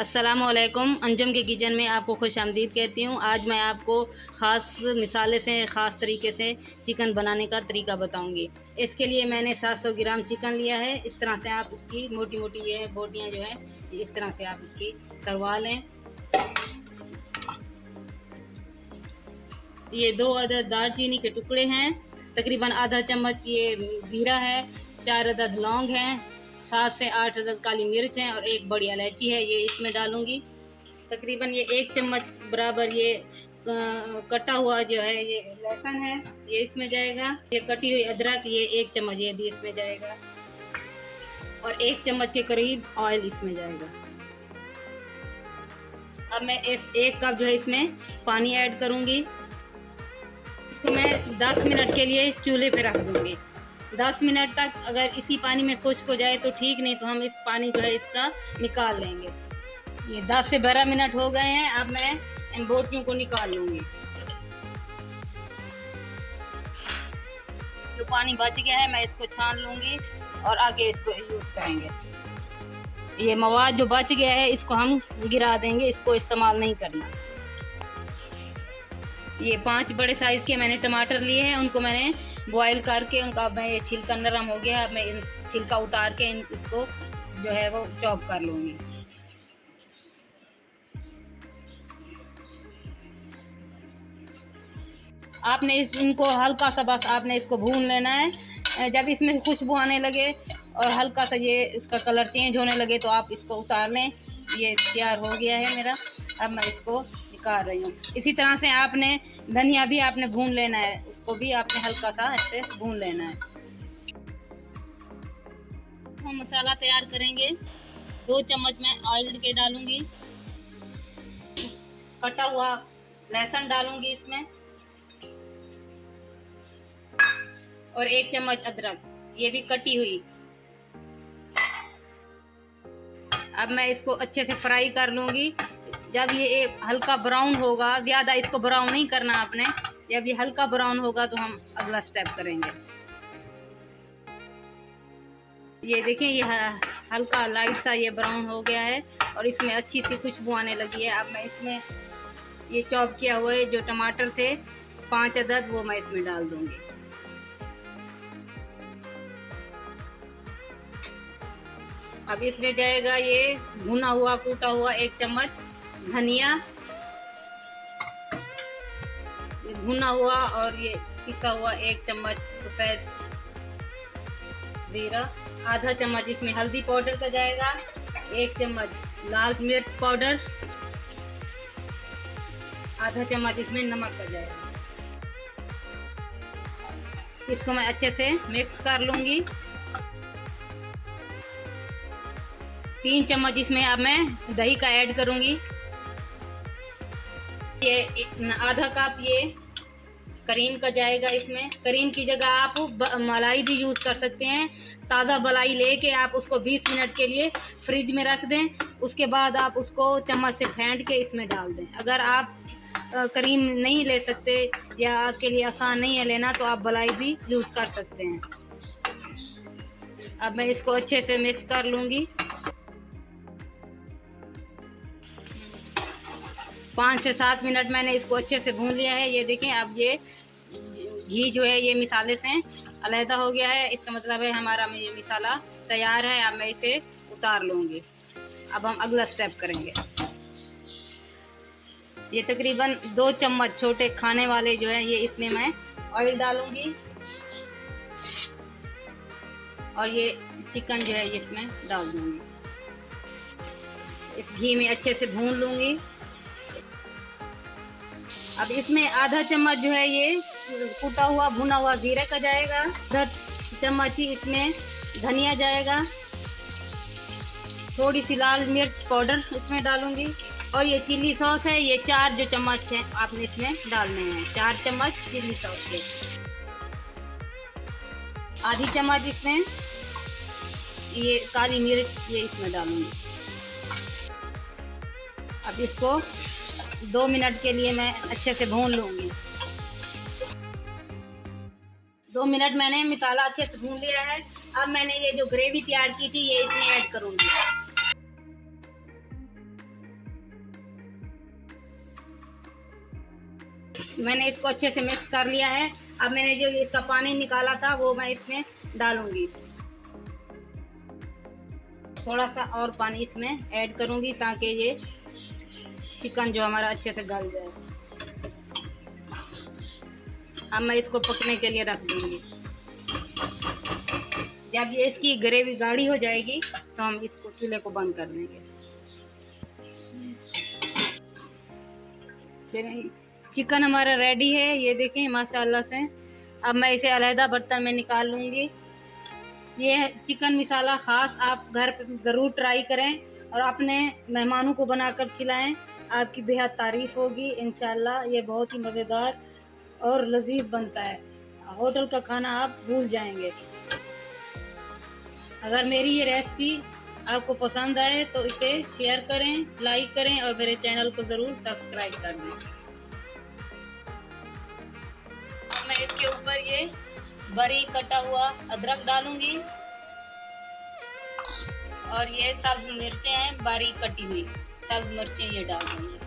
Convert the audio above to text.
अस्सलाम वालेकुम। अंजुम के किचन में आपको खुश आमदीद कहती हूँ। आज मैं आपको ख़ास मिसाले से ख़ास तरीके से चिकन बनाने का तरीका बताऊँगी। इसके लिए मैंने 700 ग्राम चिकन लिया है। इस तरह से आप उसकी मोटी मोटी ये बोटियाँ जो है इस तरह से आप इसकी करवा लें। ये 2 अदद दालचीनी के टुकड़े हैं, तकरीबन आधा चम्मच ये जीरा है, 4 अदद लौंग हैं, 7 से 8 अदद काली मिर्च हैं और एक बड़ी इलायची है, ये इसमें डालूंगी। तकरीबन ये 1 चम्मच बराबर ये कटा हुआ जो है ये लहसुन है, ये इसमें जाएगा। ये कटी हुई अदरक ये 1 चम्मच ये भी इसमें जाएगा और 1 चम्मच के करीब ऑयल इसमें जाएगा। अब मैं इस 1 कप जो है इसमें पानी ऐड करूंगी। इसको मैं 10 मिनट के लिए चूल्हे पे रख दूंगी। 10 मिनट तक अगर इसी पानी में खुश्क हो जाए तो ठीक, नहीं तो हम इस पानी जो है इसका निकाल लेंगे। ये 10 से 12 मिनट हो गए हैं। अब मैं इन बोटियों को निकाल लूंगी। जो पानी बच गया है मैं इसको छान लूंगी और आगे इसको यूज करेंगे। ये मवाद जो बच गया है इसको हम गिरा देंगे, इसको इस्तेमाल नहीं करना। ये 5 बड़े साइज के मैंने टमाटर लिए हैं, उनको मैंने बॉईल करके उनका मैं ये छिलका नरम हो गया। अब मैं छिलका उतार के इसको जो है वो चॉप कर लूँगी। आपने इनको हल्का सा बस आपने इसको भून लेना है। जब इसमें खुशबू आने लगे और हल्का सा ये इसका कलर चेंज होने लगे तो आप इसको उतार लें। ये तैयार हो गया है मेरा। अब मैं इसको निकाल रही हूँ। इसी तरह से आपने धनिया भी आपने भून लेना है, उसको भी आपने हल्का सा ऐसे भून लेना है। हम मसाला तैयार करेंगे। 2 चम्मच मैं ऑयल के डालूंगी, कटा हुआ लहसुन डालूंगी इसमें और 1 चम्मच अदरक ये भी कटी हुई। अब मैं इसको अच्छे से फ्राई कर लूंगी। जब ये हल्का ब्राउन होगा, ज़्यादा इसको ब्राउन नहीं करना आपने, जब ये हल्का ब्राउन होगा तो हम अगला स्टेप करेंगे। ये देखिए ये हल्का लाइट सा ये ब्राउन हो गया है और इसमें अच्छी सी खुशबू आने लगी है। अब मैं इसमें ये चॉप किया हुआ जो टमाटर थे 5 अदद वो मैं इसमें डाल दूंगी। अब इसमें जाएगा ये भुना हुआ कूटा हुआ 1 चम्मच धनिया, भुना हुआ और ये पिसा हुआ 1 चम्मच सफ़ेद जीरा, आधा चम्मच इसमें हल्दी पाउडर का जाएगा, 1 चम्मच लाल मिर्च पाउडर, आधा चम्मच इसमें नमक का जाएगा। इसको मैं अच्छे से मिक्स कर लूंगी। 3 चम्मच इसमें अब मैं दही का ऐड करूंगी। ये आधा कप ये करीम का जाएगा। इसमें करीम की जगह आप मलाई भी यूज़ कर सकते हैं। ताज़ा मलाई लेके आप उसको 20 मिनट के लिए फ्रिज में रख दें, उसके बाद आप उसको चम्मच से फेंट के इसमें डाल दें। अगर आप करीम नहीं ले सकते या आपके लिए आसान नहीं है लेना तो आप मलाई भी यूज़ कर सकते हैं। अब मैं इसको अच्छे से मिक्स कर लूँगी। 5 से 7 मिनट मैंने इसको अच्छे से भून लिया है। ये देखें अब ये घी जो है ये मिसाले से अलहदा हो गया है। इसका मतलब है हमारा ये मिसाला तैयार है। अब मैं इसे उतार लूँगी। अब हम अगला स्टेप करेंगे। ये तकरीबन 2 चम्मच छोटे खाने वाले जो है ये इसमें मैं ऑयल डालूँगी और ये चिकन जो है ये इसमें डाल दूँगी। इस घी में अच्छे से भून लूँगी। अब इसमें आधा चम्मच जो है ये कूटा हुआ भुना हुआ जीरे का जाएगा, आधा चम्मच ही इसमें धनिया जाएगा, थोड़ी सी लाल मिर्च पाउडर इसमें डालूंगी और ये चिली सॉस है ये 4 जो चम्मच है आपने इसमें डालने हैं। 4 चम्मच चिली सॉस के, आधी चम्मच इसमें ये काली मिर्च ये इसमें डालूंगी। अब इसको 2 मिनट के लिए मैं अच्छे से भून लूँगी। 2 मिनट मैंने मसाला अच्छे से भून लिया है। अब मैंने ये जो ग्रेवी तैयार की थी ये इसमें ऐड करूँगी। मैंने इसको अच्छे से मिक्स कर लिया है। अब मैंने जो इसका पानी निकाला था वो मैं इसमें डालूंगी। थोड़ा सा और पानी इसमें ऐड करूंगी ताकि ये चिकन जो हमारा अच्छे से गल जाए। अब मैं इसको पकने के लिए रख दूंगी। जब ये इसकी ग्रेवी गाढ़ी हो जाएगी तो हम इसको चूल्हे को बंद कर देंगे। चिकन हमारा रेडी है, ये देखें माशाल्लाह से। अब मैं इसे अलहदा बर्तन में निकाल लूँगी। ये चिकन मसाला ख़ास आप घर पे ज़रूर ट्राई करें और अपने मेहमानों को बनाकर खिलाएं, आपकी बेहद तारीफ़ होगी इंशाल्लाह। ये बहुत ही मज़ेदार और लजीज बनता है, होटल का खाना आप भूल जाएंगे। अगर मेरी ये रेसिपी आपको पसंद आए तो इसे शेयर करें, लाइक करें और मेरे चैनल को ज़रूर सब्सक्राइब कर दें। अब मैं इसके ऊपर ये बारीक कटा हुआ अदरक डालूंगी और ये सब्ज मिर्चें हैं बारीक कटी हुई, सब्ज मिर्चें ये डाल दूंगी।